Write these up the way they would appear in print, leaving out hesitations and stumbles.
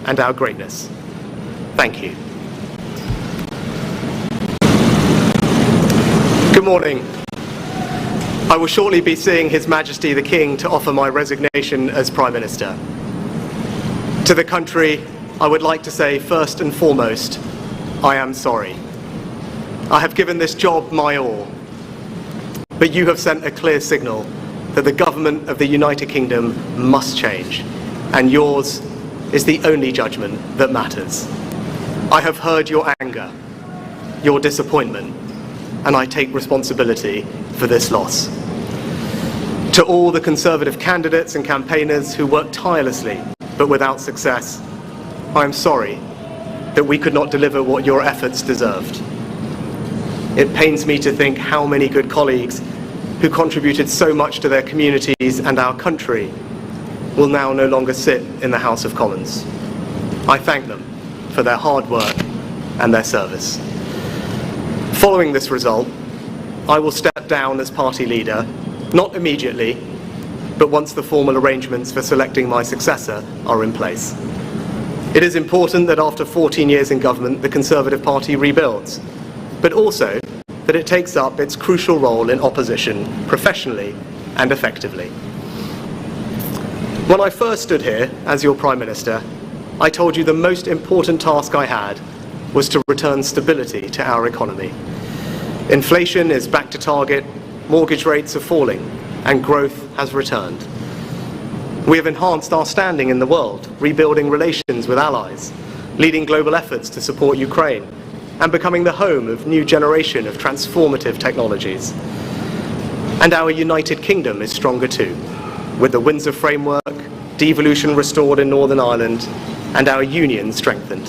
and our greatness. Thank you. Good morning. I will shortly be seeing His Majesty the King to offer my resignation as Prime Minister. To the country, I would like to say first and foremost, I am sorry. I have given this job my all, but you have sent a clear signal that the government of the United Kingdom must change, and yours is the only judgment that matters. I have heard your anger, your disappointment, and I take responsibility for this loss. To all the Conservative candidates and campaigners who worked tirelessly but without success, I am sorry that we could not deliver what your efforts deserved. It pains me to think how many good colleagues who contributed so much to their communities and our country will now no longer sit in the House of Commons. I thank them for their hard work and their service. Following this result, I will step down as party leader, not immediately, but once the formal arrangements for selecting my successor are in place. It is important that after 14 years in government, the Conservative Party rebuilds, but also that it takes up its crucial role in opposition professionally and effectively. When I first stood here as your Prime Minister, I told you the most important task I had was to return stability to our economy. Inflation is back to target, mortgage rates are falling, and growth has returned. We have enhanced our standing in the world, rebuilding relations with allies, leading global efforts to support Ukraine, and becoming the home of a new generation of transformative technologies. And our United Kingdom is stronger too, with the Windsor Framework, devolution restored in Northern Ireland, and our union strengthened.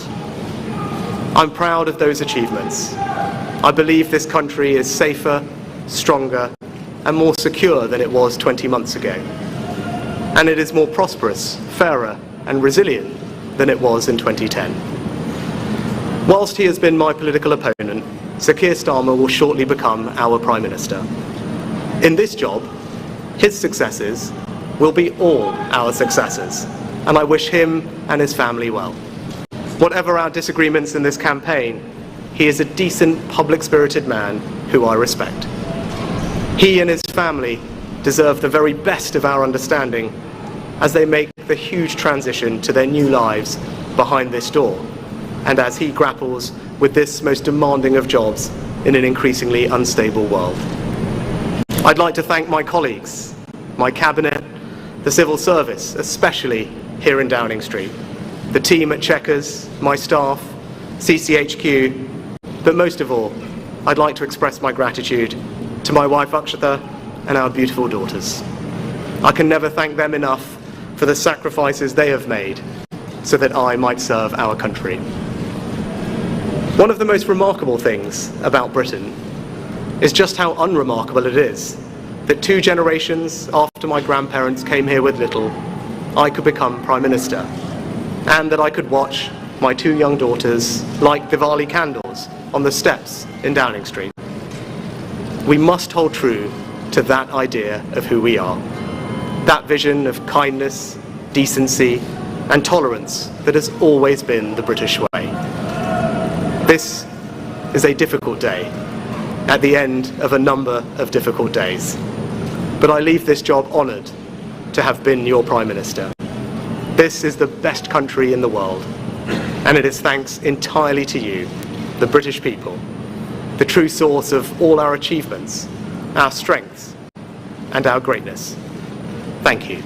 I'm proud of those achievements. I believe this country is safer, stronger, and more secure than it was 20 months ago. And it is more prosperous, fairer, and resilient than it was in 2010. Whilst he has been my political opponent, Sir Keir Starmer will shortly become our Prime Minister. In this job, his successes will be all our successors, and I wish him and his family well. Whatever our disagreements in this campaign, he is a decent, public-spirited man who I respect. He and his family deserve the very best of our understanding as they make the huge transition to their new lives behind this door, and as he grapples with this most demanding of jobs in an increasingly unstable world. I'd like to thank my colleagues, my cabinet, the civil service, especially here in Downing Street, the team at Chequers, my staff, CCHQ, but most of all, I'd like to express my gratitude to my wife Akshata and our beautiful daughters. I can never thank them enough for the sacrifices they have made so that I might serve our country. One of the most remarkable things about Britain is just how unremarkable it is that 2 generations after my grandparents came here with little, I could become Prime Minister, and that I could watch my 2 young daughters light Diwali candles on the steps in Downing Street. We must hold true to that idea of who we are, that vision of kindness, decency, and tolerance that has always been the British way. This is a difficult day, at the end of a number of difficult days. But I leave this job honoured to have been your Prime Minister. This is the best country in the world, and it is thanks entirely to you, the British people, the true source of all our achievements, our strengths, and our greatness. Thank you.